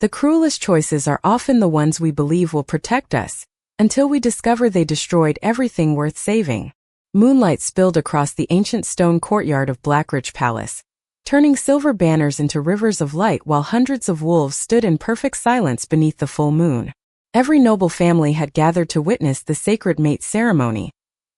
The cruelest choices are often the ones we believe will protect us, until we discover they destroyed everything worth saving. Moonlight spilled across the ancient stone courtyard of Blackridge Palace, turning silver banners into rivers of light while hundreds of wolves stood in perfect silence beneath the full moon. Every noble family had gathered to witness the sacred mate ceremony,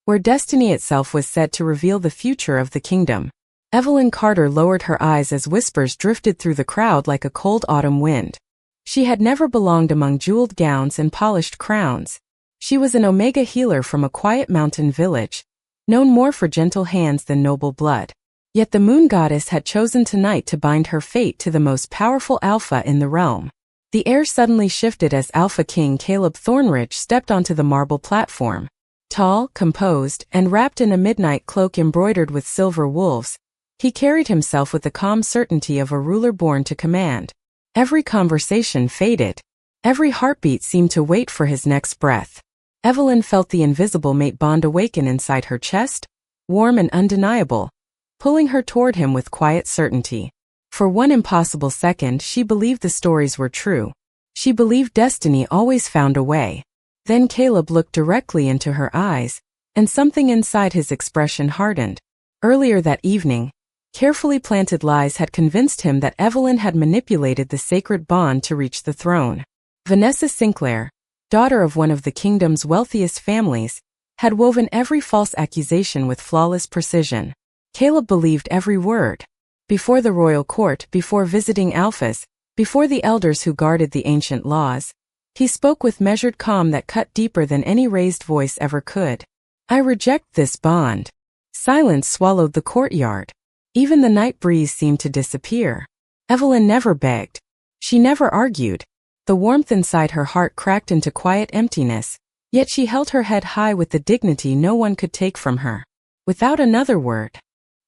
where destiny itself was said to reveal the future of the kingdom. Evelyn Carter lowered her eyes as whispers drifted through the crowd like a cold autumn wind. She had never belonged among jeweled gowns and polished crowns. She was an Omega healer from a quiet mountain village, known more for gentle hands than noble blood. Yet the moon goddess had chosen tonight to bind her fate to the most powerful alpha in the realm. The air suddenly shifted as Alpha King Caleb Thornridge stepped onto the marble platform. Tall, composed, and wrapped in a midnight cloak embroidered with silver wolves, he carried himself with the calm certainty of a ruler born to command. Every conversation faded. Every heartbeat seemed to wait for his next breath. Evelyn felt the invisible mate bond awaken inside her chest, warm and undeniable, pulling her toward him with quiet certainty. For one impossible second she believed the stories were true. She believed destiny always found a way. Then Caleb looked directly into her eyes, and something inside his expression hardened. Earlier that evening, carefully planted lies had convinced him that Evelyn had manipulated the sacred bond to reach the throne. Vanessa Sinclair, daughter of one of the kingdom's wealthiest families, had woven every false accusation with flawless precision. Caleb believed every word. Before the royal court, before visiting alphas, before the elders who guarded the ancient laws, he spoke with measured calm that cut deeper than any raised voice ever could. I reject this bond. Silence swallowed the courtyard. Even the night breeze seemed to disappear. Evelyn never begged. She never argued. The warmth inside her heart cracked into quiet emptiness, yet she held her head high with the dignity no one could take from her. Without another word,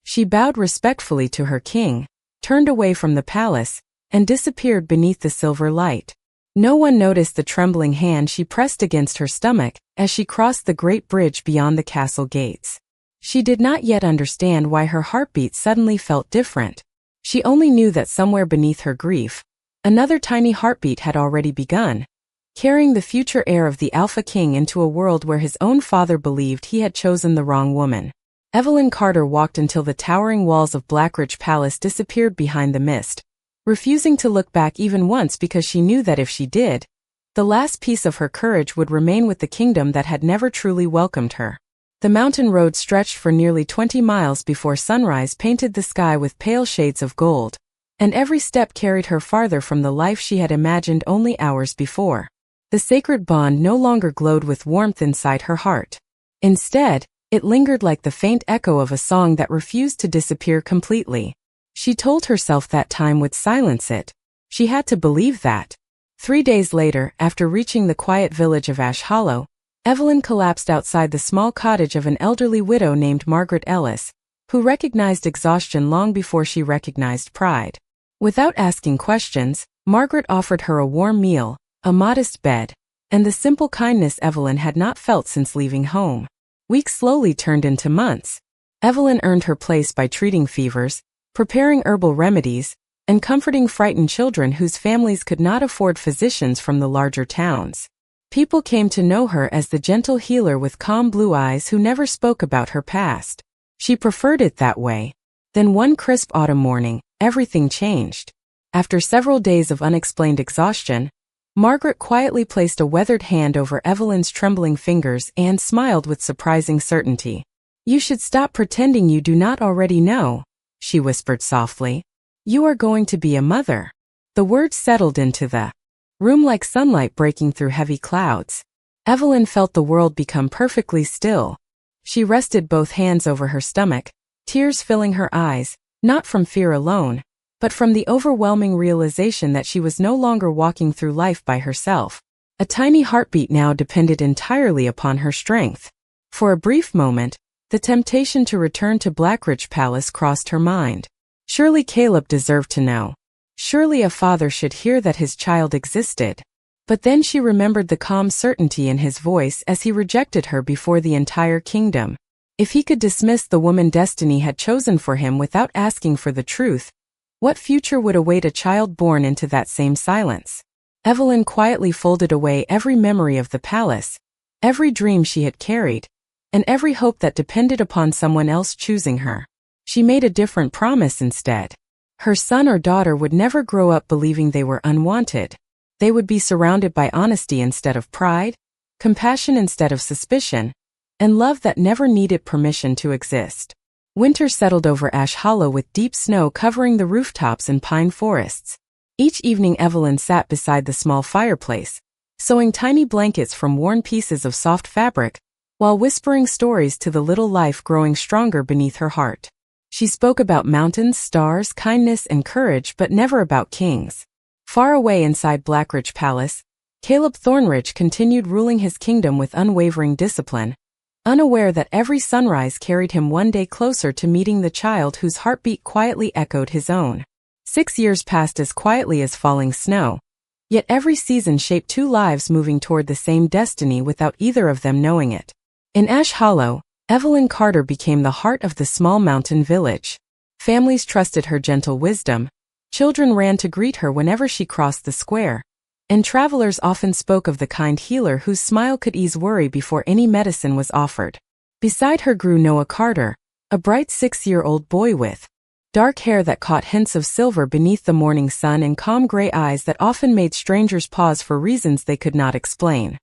she bowed respectfully to her king, turned away from the palace, and disappeared beneath the silver light. No one noticed the trembling hand she pressed against her stomach as she crossed the great bridge beyond the castle gates. She did not yet understand why her heartbeat suddenly felt different. She only knew that somewhere beneath her grief, another tiny heartbeat had already begun, carrying the future heir of the Alpha King into a world where his own father believed he had chosen the wrong woman. Evelyn Carter walked until the towering walls of Blackridge Palace disappeared behind the mist, refusing to look back even once because she knew that if she did, the last piece of her courage would remain with the kingdom that had never truly welcomed her. The mountain road stretched for nearly 20 miles before sunrise painted the sky with pale shades of gold, and every step carried her farther from the life she had imagined only hours before. The sacred bond no longer glowed with warmth inside her heart. Instead, it lingered like the faint echo of a song that refused to disappear completely. She told herself that time would silence it. She had to believe that. 3 days later, after reaching the quiet village of Ash Hollow, Evelyn collapsed outside the small cottage of an elderly widow named Margaret Ellis, who recognized exhaustion long before she recognized pride. Without asking questions, Margaret offered her a warm meal, a modest bed, and the simple kindness Evelyn had not felt since leaving home. Weeks slowly turned into months. Evelyn earned her place by treating fevers, preparing herbal remedies, and comforting frightened children whose families could not afford physicians from the larger towns. People came to know her as the gentle healer with calm blue eyes who never spoke about her past. She preferred it that way. Then one crisp autumn morning, everything changed. After several days of unexplained exhaustion, Margaret quietly placed a weathered hand over Evelyn's trembling fingers and smiled with surprising certainty. You should stop pretending you do not already know, she whispered softly. You are going to be a mother. The words settled into the room like sunlight breaking through heavy clouds. Evelyn felt the world become perfectly still. She rested both hands over her stomach, tears filling her eyes, not from fear alone, but from the overwhelming realization that she was no longer walking through life by herself. A tiny heartbeat now depended entirely upon her strength. For a brief moment, the temptation to return to Blackridge Palace crossed her mind. Surely Caleb deserved to know. Surely a father should hear that his child existed. But then she remembered the calm certainty in his voice as he rejected her before the entire kingdom. If he could dismiss the woman destiny had chosen for him without asking for the truth, What future would await a child born into that same silence? Evelyn quietly folded away every memory of the palace, every dream she had carried, and every hope that depended upon someone else choosing her. She made a different promise instead. Her son or daughter would never grow up believing they were unwanted. They would be surrounded by honesty instead of pride, compassion instead of suspicion, and love that never needed permission to exist. Winter settled over Ash Hollow with deep snow covering the rooftops and pine forests. Each evening Evelyn sat beside the small fireplace, sewing tiny blankets from worn pieces of soft fabric, while whispering stories to the little life growing stronger beneath her heart. She spoke about mountains, stars, kindness, and courage, but never about kings. Far away inside Blackridge Palace, Caleb Thornridge continued ruling his kingdom with unwavering discipline, unaware that every sunrise carried him one day closer to meeting the child whose heartbeat quietly echoed his own. 6 years passed as quietly as falling snow, yet every season shaped two lives moving toward the same destiny without either of them knowing it. In Ash Hollow, Evelyn Carter became the heart of the small mountain village. Families trusted her gentle wisdom, children ran to greet her whenever she crossed the square, and travelers often spoke of the kind healer whose smile could ease worry before any medicine was offered. Beside her grew Noah Carter, a bright 6-year-old boy with dark hair that caught hints of silver beneath the morning sun and calm gray eyes that often made strangers pause for reasons they could not explain.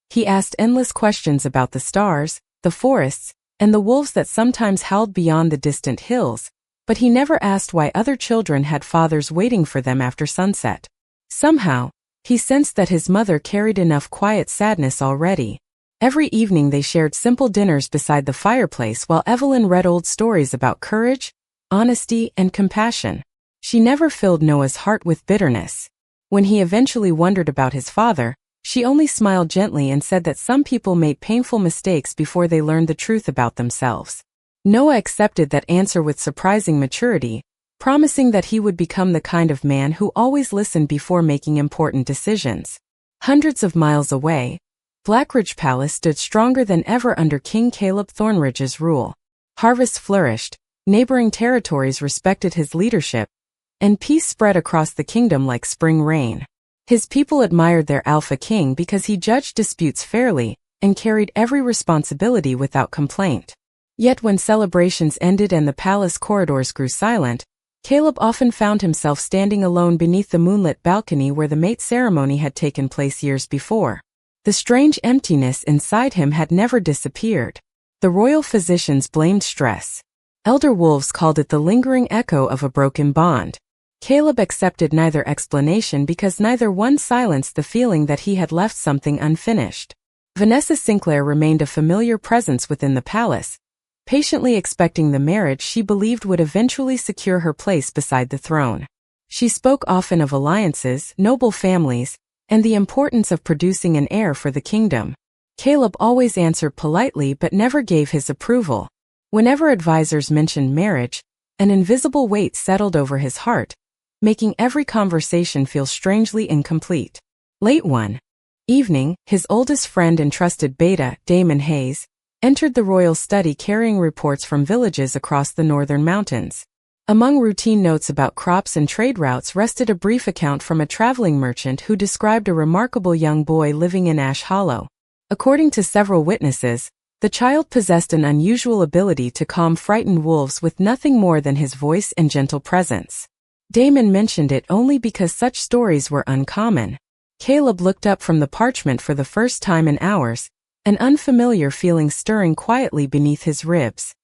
He asked endless questions about the stars, the forests, and the wolves that sometimes howled beyond the distant hills, but he never asked why other children had fathers waiting for them after sunset. Somehow, he sensed that his mother carried enough quiet sadness already. Every evening they shared simple dinners beside the fireplace while Evelyn read old stories about courage, honesty, and compassion. She never filled Noah's heart with bitterness. When he eventually wondered about his father, she only smiled gently and said that some people made painful mistakes before they learned the truth about themselves. Noah accepted that answer with surprising maturity, promising that he would become the kind of man who always listened before making important decisions. Hundreds of miles away, Blackridge Palace stood stronger than ever under King Caleb Thornridge's rule. Harvests flourished, neighboring territories respected his leadership, and peace spread across the kingdom like spring rain. His people admired their alpha king because he judged disputes fairly and carried every responsibility without complaint. Yet when celebrations ended and the palace corridors grew silent, Caleb often found himself standing alone beneath the moonlit balcony where the mate ceremony had taken place years before. The strange emptiness inside him had never disappeared. The royal physicians blamed stress. Elder wolves called it the lingering echo of a broken bond. Caleb accepted neither explanation because neither one silenced the feeling that he had left something unfinished. Vanessa Sinclair remained a familiar presence within the palace, patiently expecting the marriage she believed would eventually secure her place beside the throne. She spoke often of alliances, noble families, and the importance of producing an heir for the kingdom. Caleb always answered politely but never gave his approval. Whenever advisors mentioned marriage, an invisible weight settled over his heart, making every conversation feel strangely incomplete. Late one evening, his oldest friend and trusted beta, Damon Hayes, entered the royal study carrying reports from villages across the northern mountains. Among routine notes about crops and trade routes rested a brief account from a traveling merchant who described a remarkable young boy living in Ash Hollow. According to several witnesses, the child possessed an unusual ability to calm frightened wolves with nothing more than his voice and gentle presence. Damon mentioned it only because such stories were uncommon. Caleb looked up from the parchment for the first time in hours, an unfamiliar feeling stirring quietly beneath his ribs.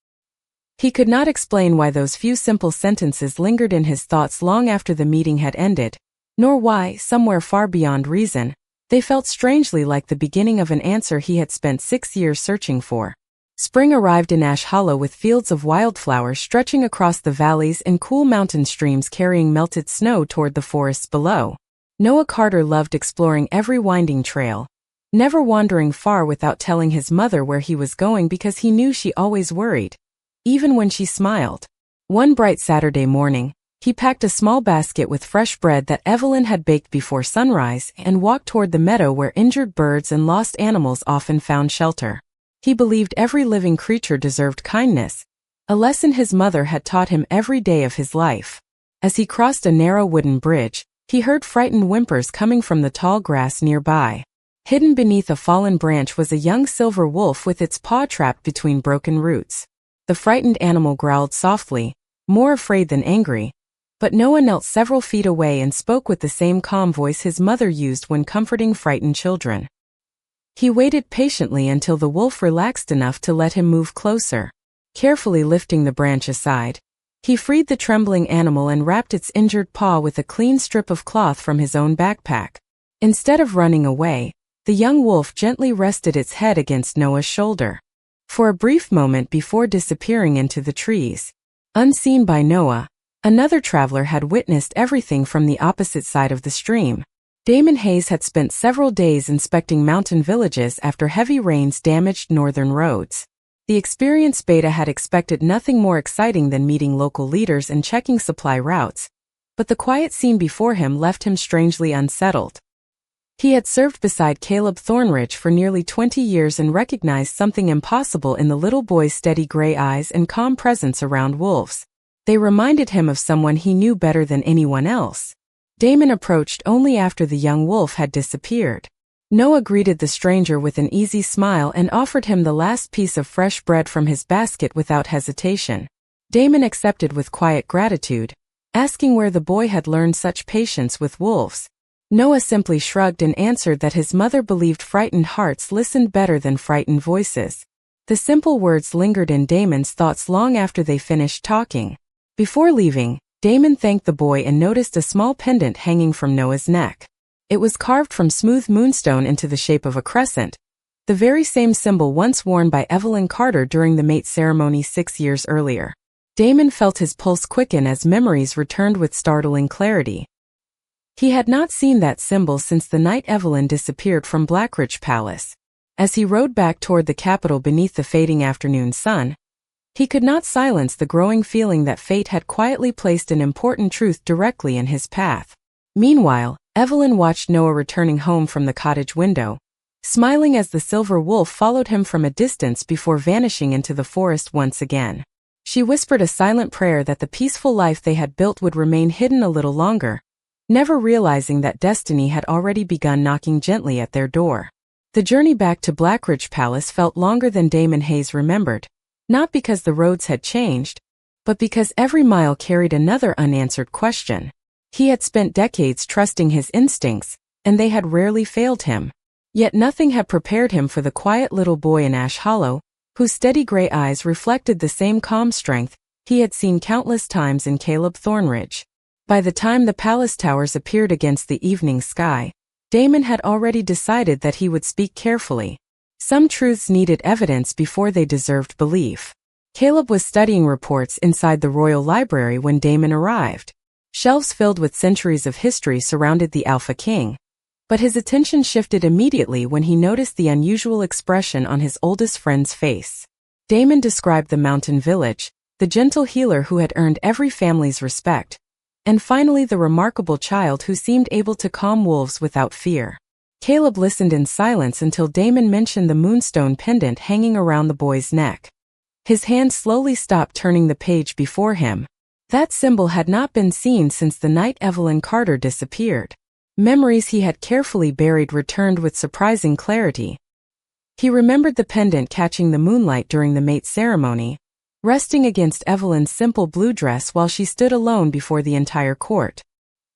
He could not explain why those few simple sentences lingered in his thoughts long after the meeting had ended, nor why, somewhere far beyond reason, they felt strangely like the beginning of an answer he had spent 6 years searching for. Spring arrived in Ash Hollow with fields of wildflowers stretching across the valleys and cool mountain streams carrying melted snow toward the forests below. Noah Carter loved exploring every winding trail, never wandering far without telling his mother where he was going because he knew she always worried, even when she smiled. One bright Saturday morning, he packed a small basket with fresh bread that Evelyn had baked before sunrise and walked toward the meadow where injured birds and lost animals often found shelter. He believed every living creature deserved kindness, a lesson his mother had taught him every day of his life. As he crossed a narrow wooden bridge, he heard frightened whimpers coming from the tall grass nearby. Hidden beneath a fallen branch was a young silver wolf with its paw trapped between broken roots. The frightened animal growled softly, more afraid than angry, but Noah knelt several feet away and spoke with the same calm voice his mother used when comforting frightened children. He waited patiently until the wolf relaxed enough to let him move closer. Carefully lifting the branch aside, he freed the trembling animal and wrapped its injured paw with a clean strip of cloth from his own backpack. Instead of running away, the young wolf gently rested its head against Noah's shoulder. For a brief moment before disappearing into the trees. Unseen by Noah, another traveler had witnessed everything from the opposite side of the stream. Damon Hayes had spent several days inspecting mountain villages after heavy rains damaged northern roads. The experienced beta had expected nothing more exciting than meeting local leaders and checking supply routes, but the quiet scene before him left him strangely unsettled. He had served beside Caleb Thornridge for nearly 20 years and recognized something impossible in the little boy's steady gray eyes and calm presence around wolves. They reminded him of someone he knew better than anyone else. Damon approached only after the young wolf had disappeared. Noah greeted the stranger with an easy smile and offered him the last piece of fresh bread from his basket without hesitation. Damon accepted with quiet gratitude, asking where the boy had learned such patience with wolves. Noah simply shrugged and answered that his mother believed frightened hearts listened better than frightened voices. The simple words lingered in Damon's thoughts long after they finished talking. Before leaving, Damon thanked the boy and noticed a small pendant hanging from Noah's neck. It was carved from smooth moonstone into the shape of a crescent, the very same symbol once worn by Evelyn Carter during the mate ceremony 6 years earlier. Damon felt his pulse quicken as memories returned with startling clarity. He had not seen that symbol since the night Evelyn disappeared from Blackridge Palace. As he rode back toward the capital beneath the fading afternoon sun, he could not silence the growing feeling that fate had quietly placed an important truth directly in his path. Meanwhile, Evelyn watched Noah returning home from the cottage window, smiling as the silver wolf followed him from a distance before vanishing into the forest once again. She whispered a silent prayer that the peaceful life they had built would remain hidden a little longer, never realizing that destiny had already begun knocking gently at their door. The journey back to Blackridge Palace felt longer than Damon Hayes remembered, not because the roads had changed, but because every mile carried another unanswered question. He had spent decades trusting his instincts, and they had rarely failed him. Yet nothing had prepared him for the quiet little boy in Ash Hollow, whose steady gray eyes reflected the same calm strength he had seen countless times in Caleb Thornridge. By the time the palace towers appeared against the evening sky, Damon had already decided that he would speak carefully. Some truths needed evidence before they deserved belief. Caleb was studying reports inside the royal library when Damon arrived. Shelves filled with centuries of history surrounded the Alpha King, but his attention shifted immediately when he noticed the unusual expression on his oldest friend's face. Damon described the mountain village, the gentle healer who had earned every family's respect, and finally the remarkable child who seemed able to calm wolves without fear. Caleb listened in silence until Damon mentioned the moonstone pendant hanging around the boy's neck. His hand slowly stopped turning the page before him. That symbol had not been seen since the night Evelyn Carter disappeared. Memories he had carefully buried returned with surprising clarity. He remembered the pendant catching the moonlight during the mate ceremony, resting against Evelyn's simple blue dress while she stood alone before the entire court.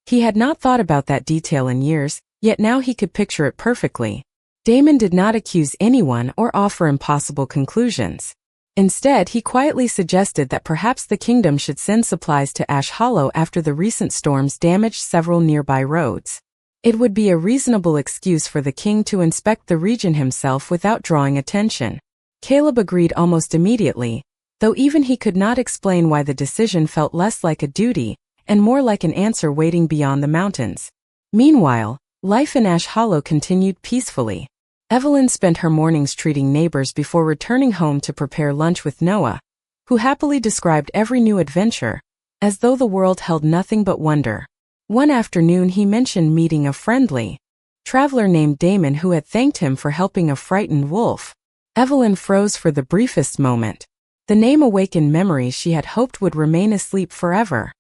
He had not thought about that detail in years, yet now he could picture it perfectly. Damon did not accuse anyone or offer impossible conclusions. Instead, he quietly suggested that perhaps the kingdom should send supplies to Ash Hollow after the recent storms damaged several nearby roads. It would be a reasonable excuse for the king to inspect the region himself without drawing attention. Caleb agreed almost immediately, though even he could not explain why the decision felt less like a duty and more like an answer waiting beyond the mountains. Meanwhile, life in Ash Hollow continued peacefully. Evelyn spent her mornings treating neighbors before returning home to prepare lunch with Noah, who happily described every new adventure, as though the world held nothing but wonder. One afternoon he mentioned meeting a friendly traveler named Damon who had thanked him for helping a frightened wolf. Evelyn froze for the briefest moment. The name awakened memories she had hoped would remain asleep forever.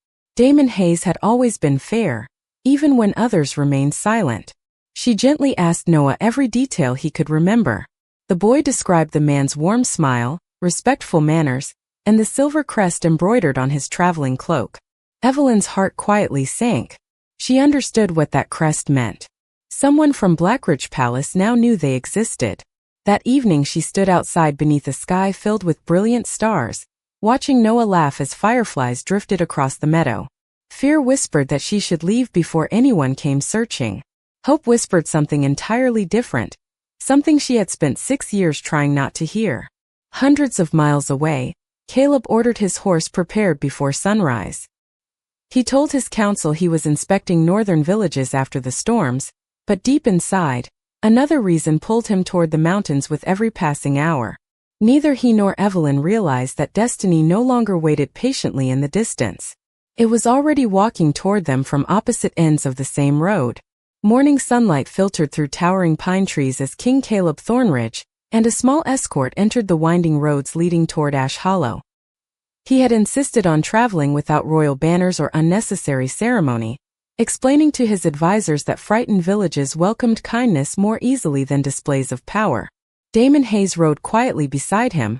Damon Hayes had always been fair, even when others remained silent. She gently asked Noah every detail he could remember. The boy described the man's warm smile, respectful manners, and the silver crest embroidered on his traveling cloak. Evelyn's heart quietly sank. She understood what that crest meant. Someone from Blackridge Palace now knew they existed. That evening she stood outside beneath a sky filled with brilliant stars, watching Noah laugh as fireflies drifted across the meadow. Fear whispered that she should leave before anyone came searching. Hope whispered something entirely different, something she had spent 6 years trying not to hear. Hundreds of miles away, Caleb ordered his horse prepared before sunrise. He told his council he was inspecting northern villages after the storms, but deep inside, another reason pulled him toward the mountains with every passing hour. Neither he nor Evelyn realized that destiny no longer waited patiently in the distance. It was already walking toward them from opposite ends of the same road. Morning sunlight filtered through towering pine trees as King Caleb Thornridge and a small escort entered the winding roads leading toward Ash Hollow. He had insisted on traveling without royal banners or unnecessary ceremony, explaining to his advisors that frightened villages welcomed kindness more easily than displays of power. Damon Hayes rode quietly beside him,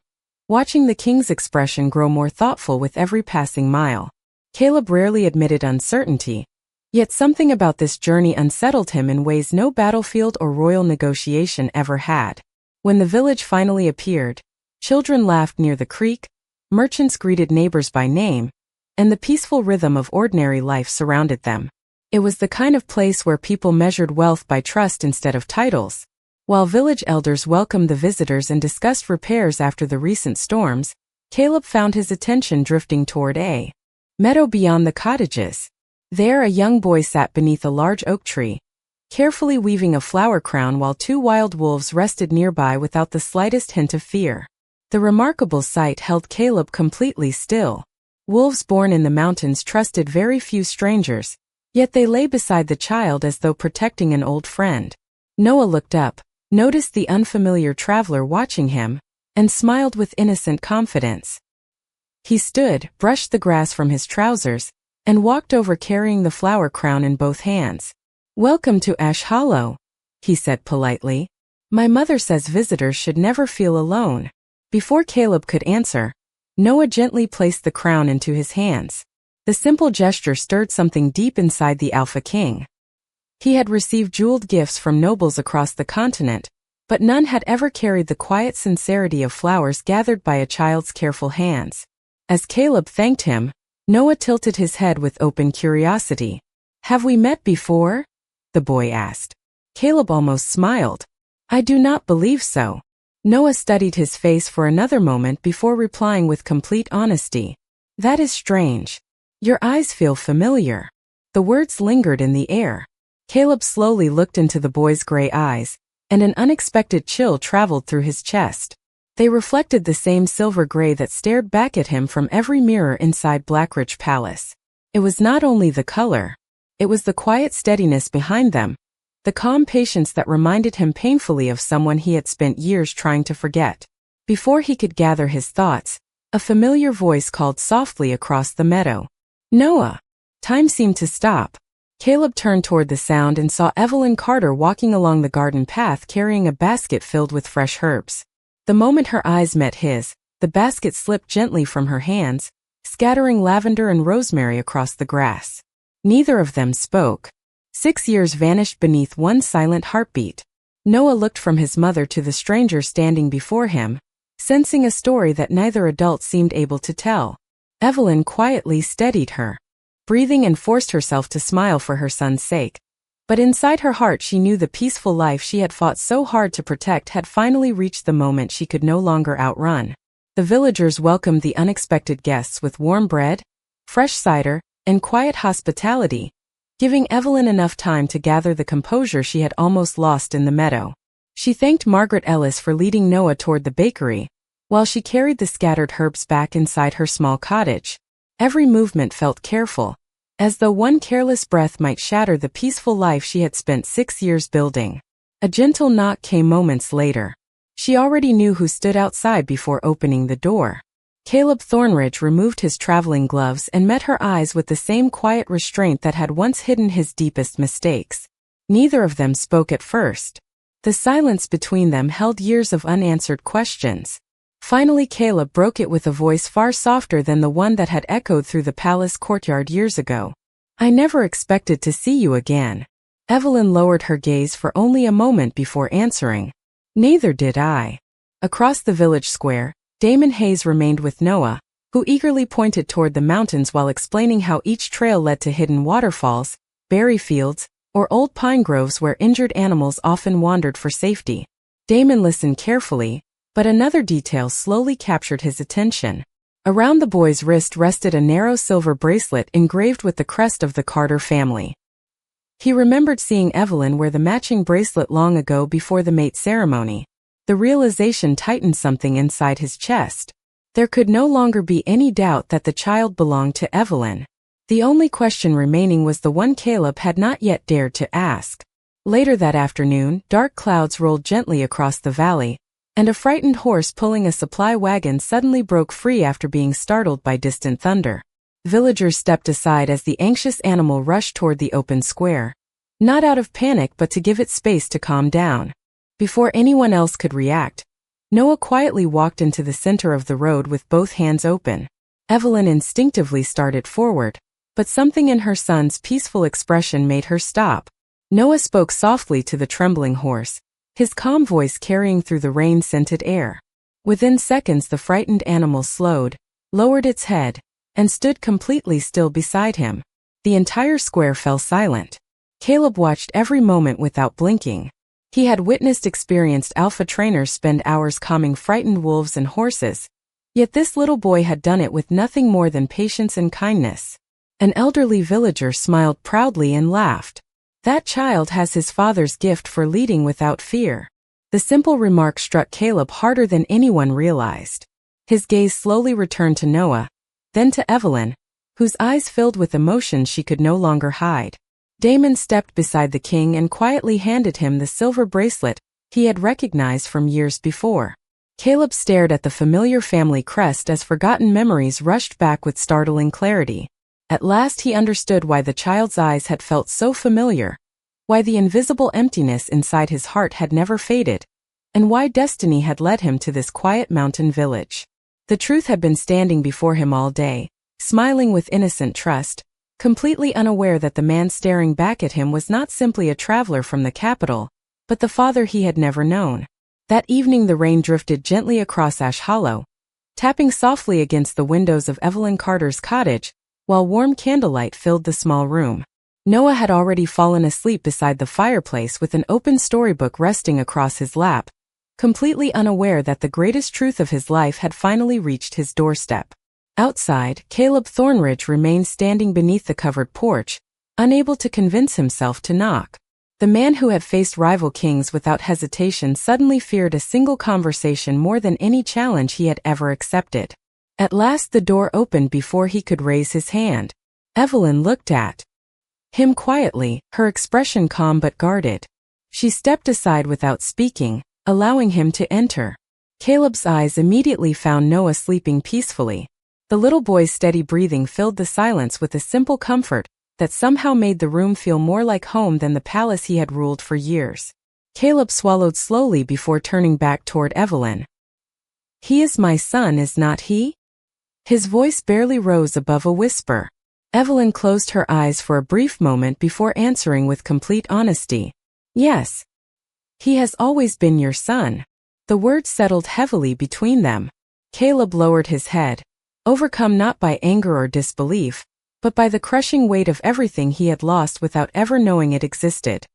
watching the king's expression grow more thoughtful with every passing mile. Caleb rarely admitted uncertainty, yet something about this journey unsettled him in ways no battlefield or royal negotiation ever had. When the village finally appeared, children laughed near the creek, merchants greeted neighbors by name, and the peaceful rhythm of ordinary life surrounded them. It was the kind of place where people measured wealth by trust instead of titles. While village elders welcomed the visitors and discussed repairs after the recent storms, Caleb found his attention drifting toward a meadow beyond the cottages. There a young boy sat beneath a large oak tree, carefully weaving a flower crown while 2 wild wolves rested nearby without the slightest hint of fear. The remarkable sight held Caleb completely still. Wolves born in the mountains trusted very few strangers, yet they lay beside the child as though protecting an old friend. Noah looked up, noticed the unfamiliar traveler watching him, and smiled with innocent confidence. He stood, brushed the grass from his trousers, and walked over carrying the flower crown in both hands. "Welcome to Ash Hollow," he said politely. "My mother says visitors should never feel alone." Before Caleb could answer, Noah gently placed the crown into his hands. The simple gesture stirred something deep inside the Alpha King. He had received jeweled gifts from nobles across the continent, but none had ever carried the quiet sincerity of flowers gathered by a child's careful hands. As Caleb thanked him, Noah tilted his head with open curiosity. "Have we met before?" the boy asked. Caleb almost smiled. "I do not believe so." Noah studied his face for another moment before replying with complete honesty. "That is strange. Your eyes feel familiar." The words lingered in the air. Caleb slowly looked into the boy's gray eyes, and an unexpected chill traveled through his chest. They reflected the same silver gray that stared back at him from every mirror inside Blackridge Palace. It was not only the color. It was the quiet steadiness behind them, the calm patience that reminded him painfully of someone he had spent years trying to forget. Before he could gather his thoughts, a familiar voice called softly across the meadow. "Noah!" Time seemed to stop. Caleb turned toward the sound and saw Evelyn Carter walking along the garden path carrying a basket filled with fresh herbs. The moment her eyes met his, the basket slipped gently from her hands, scattering lavender and rosemary across the grass. Neither of them spoke. 6 years vanished beneath one silent heartbeat. Noah looked from his mother to the stranger standing before him, sensing a story that neither adult seemed able to tell. Evelyn quietly steadied her breathing and forced herself to smile for her son's sake. But inside her heart she knew the peaceful life she had fought so hard to protect had finally reached the moment she could no longer outrun. The villagers welcomed the unexpected guests with warm bread, fresh cider, and quiet hospitality, giving Evelyn enough time to gather the composure she had almost lost in the meadow. She thanked Margaret Ellis for leading Noah toward the bakery, while she carried the scattered herbs back inside her small cottage. Every movement felt careful, as though one careless breath might shatter the peaceful life she had spent 6 years building. A gentle knock came moments later. She already knew who stood outside before opening the door. Caleb Thornridge removed his traveling gloves and met her eyes with the same quiet restraint that had once hidden his deepest mistakes. Neither of them spoke at first. The silence between them held years of unanswered questions. Finally Caleb broke it with a voice far softer than the one that had echoed through the palace courtyard years ago. "I never expected to see you again." Evelyn lowered her gaze for only a moment before answering. "Neither did I." Across the village square, Damon Hayes remained with Noah, who eagerly pointed toward the mountains while explaining how each trail led to hidden waterfalls, berry fields, or old pine groves where injured animals often wandered for safety. Damon listened carefully, but another detail slowly captured his attention. Around the boy's wrist rested a narrow silver bracelet engraved with the crest of the Carter family. He remembered seeing Evelyn wear the matching bracelet long ago before the mate ceremony. The realization tightened something inside his chest. There could no longer be any doubt that the child belonged to Evelyn. The only question remaining was the one Caleb had not yet dared to ask. Later that afternoon, dark clouds rolled gently across the valley, and a frightened horse pulling a supply wagon suddenly broke free after being startled by distant thunder. Villagers stepped aside as the anxious animal rushed toward the open square. Not out of panic but to give it space to calm down. Before anyone else could react, Noah quietly walked into the center of the road with both hands open. Evelyn instinctively started forward, but something in her son's peaceful expression made her stop. Noah spoke softly to the trembling horse, his calm voice carrying through the rain-scented air. Within seconds the frightened animal slowed, lowered its head, and stood completely still beside him. The entire square fell silent. Caleb watched every moment without blinking. He had witnessed experienced alpha trainers spend hours calming frightened wolves and horses, yet this little boy had done it with nothing more than patience and kindness. An elderly villager smiled proudly and laughed. "That child has his father's gift for leading without fear." The simple remark struck Caleb harder than anyone realized. His gaze slowly returned to Noah, then to Evelyn, whose eyes filled with emotion she could no longer hide. Damon stepped beside the king and quietly handed him the silver bracelet he had recognized from years before. Caleb stared at the familiar family crest as forgotten memories rushed back with startling clarity. At last he understood why the child's eyes had felt so familiar, why the invisible emptiness inside his heart had never faded, and why destiny had led him to this quiet mountain village. The truth had been standing before him all day, smiling with innocent trust, completely unaware that the man staring back at him was not simply a traveler from the capital, but the father he had never known. That evening the rain drifted gently across Ash Hollow, tapping softly against the windows of Evelyn Carter's cottage, while warm candlelight filled the small room. Noah had already fallen asleep beside the fireplace with an open storybook resting across his lap, completely unaware that the greatest truth of his life had finally reached his doorstep. Outside, Caleb Thornridge remained standing beneath the covered porch, unable to convince himself to knock. The man who had faced rival kings without hesitation suddenly feared a single conversation more than any challenge he had ever accepted. At last the door opened before he could raise his hand. Evelyn looked at him quietly, her expression calm but guarded. She stepped aside without speaking, allowing him to enter. Caleb's eyes immediately found Noah sleeping peacefully. The little boy's steady breathing filled the silence with a simple comfort that somehow made the room feel more like home than the palace he had ruled for years. Caleb swallowed slowly before turning back toward Evelyn. "He is my son, is not he?" His voice barely rose above a whisper. Evelyn closed her eyes for a brief moment before answering with complete honesty. "Yes. He has always been your son." The words settled heavily between them. Caleb lowered his head, overcome not by anger or disbelief, but by the crushing weight of everything he had lost without ever knowing it existed.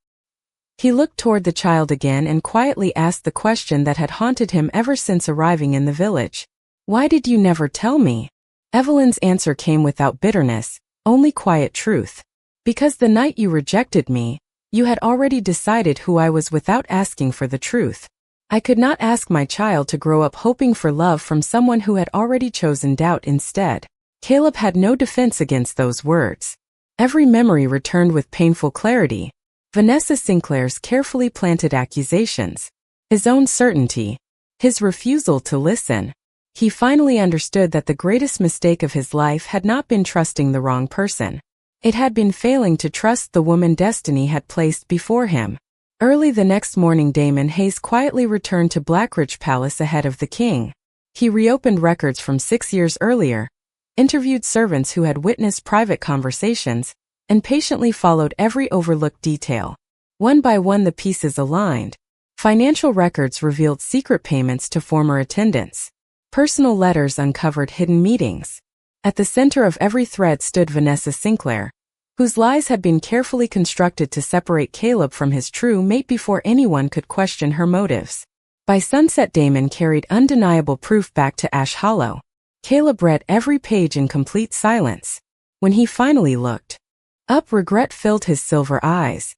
He looked toward the child again and quietly asked the question that had haunted him ever since arriving in the village. "Why did you never tell me?" Evelyn's answer came without bitterness, only quiet truth. "Because the night you rejected me, you had already decided who I was without asking for the truth. I could not ask my child to grow up hoping for love from someone who had already chosen doubt instead." Caleb had no defense against those words. Every memory returned with painful clarity. Vanessa Sinclair's carefully planted accusations, his own certainty, his refusal to listen. He finally understood that the greatest mistake of his life had not been trusting the wrong person. It had been failing to trust the woman destiny had placed before him. Early the next morning, Damon Hayes quietly returned to Blackridge Palace ahead of the king. He reopened records from 6 years earlier, interviewed servants who had witnessed private conversations, and patiently followed every overlooked detail. One by one the pieces aligned. Financial records revealed secret payments to former attendants. Personal letters uncovered hidden meetings. At the center of every thread stood Vanessa Sinclair, whose lies had been carefully constructed to separate Caleb from his true mate before anyone could question her motives. By sunset, Damon carried undeniable proof back to Ash Hollow. Caleb read every page in complete silence. When he finally looked up, regret filled his silver eyes.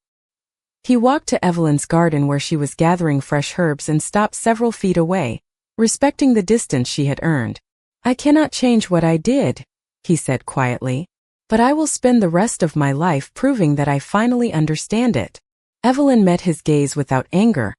He walked to Evelyn's garden where she was gathering fresh herbs and stopped several feet away, respecting the distance she had earned. "I cannot change what I did," he said quietly, "but I will spend the rest of my life proving that I finally understand it." Evelyn met his gaze without anger,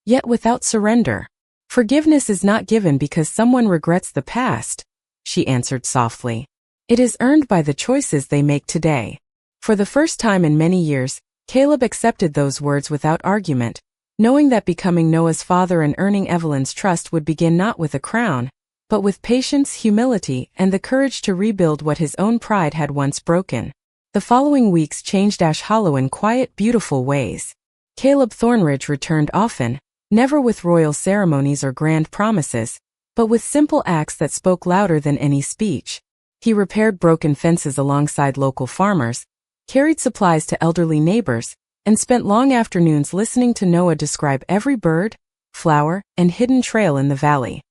yet without surrender. "Forgiveness is not given because someone regrets the past," she answered softly. "It is earned by the choices they make today." For the first time in many years, Caleb accepted those words without argument, knowing that becoming Noah's father and earning Evelyn's trust would begin not with a crown, but with patience, humility, and the courage to rebuild what his own pride had once broken. The following weeks changed Ash Hollow in quiet, beautiful ways. Caleb Thornridge returned often, never with royal ceremonies or grand promises, but with simple acts that spoke louder than any speech. He repaired broken fences alongside local farmers, carried supplies to elderly neighbors, and spent long afternoons listening to Noah describe every bird, flower, and hidden trail in the valley.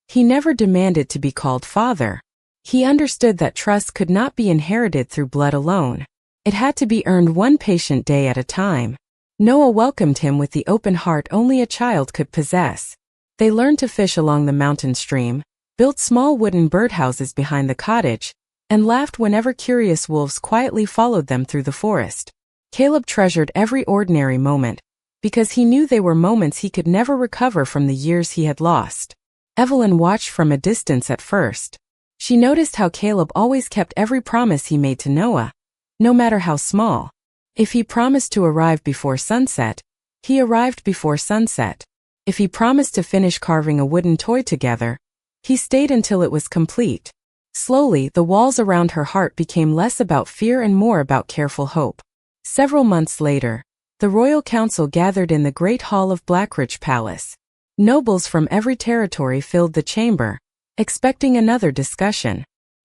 He never demanded to be called father. He understood that trust could not be inherited through blood alone. It had to be earned one patient day at a time. Noah welcomed him with the open heart only a child could possess. They learned to fish along the mountain stream, built small wooden birdhouses behind the cottage, and laughed whenever curious wolves quietly followed them through the forest. Caleb treasured every ordinary moment, because he knew they were moments he could never recover from the years he had lost. Evelyn watched from a distance at first. She noticed how Caleb always kept every promise he made to Noah, no matter how small. If he promised to arrive before sunset, he arrived before sunset. If he promised to finish carving a wooden toy together, he stayed until it was complete. Slowly, the walls around her heart became less about fear and more about careful hope. Several months later, the royal council gathered in the great hall of Blackridge Palace. Nobles from every territory filled the chamber, expecting another discussion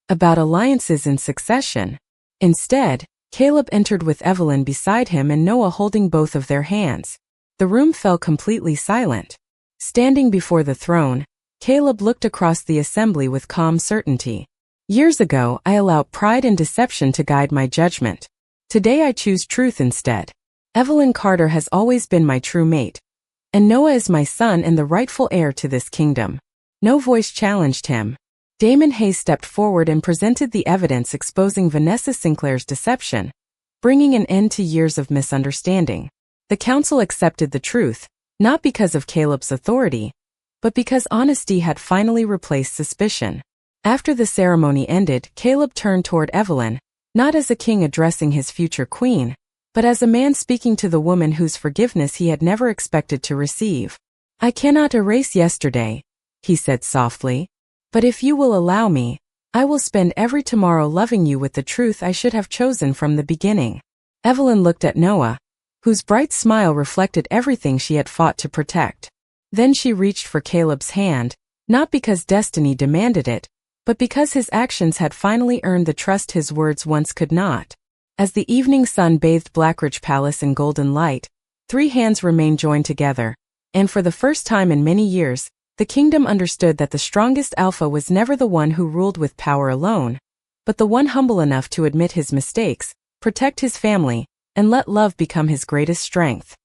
about alliances in succession. Instead, Caleb entered with Evelyn beside him and Noah holding both of their hands. The room fell completely silent. Standing before the throne, Caleb looked across the assembly with calm certainty. "Years ago, I allowed pride and deception to guide my judgment. Today I choose truth instead. Evelyn Carter has always been my true mate, and Noah is my son and the rightful heir to this kingdom." No voice challenged him. Damon Hayes stepped forward and presented the evidence exposing Vanessa Sinclair's deception, bringing an end to years of misunderstanding. The council accepted the truth, not because of Caleb's authority, but because honesty had finally replaced suspicion. After the ceremony ended, Caleb turned toward Evelyn, not as a king addressing his future queen, but as a man speaking to the woman whose forgiveness he had never expected to receive. "I cannot erase yesterday," he said softly, "but if you will allow me, I will spend every tomorrow loving you with the truth I should have chosen from the beginning." Evelyn looked at Noah, whose bright smile reflected everything she had fought to protect. Then she reached for Caleb's hand, not because destiny demanded it, but because his actions had finally earned the trust his words once could not. As the evening sun bathed Blackridge Palace in golden light, 3 hands remained joined together, and for the first time in many years, the kingdom understood that the strongest alpha was never the one who ruled with power alone, but the one humble enough to admit his mistakes, protect his family, and let love become his greatest strength.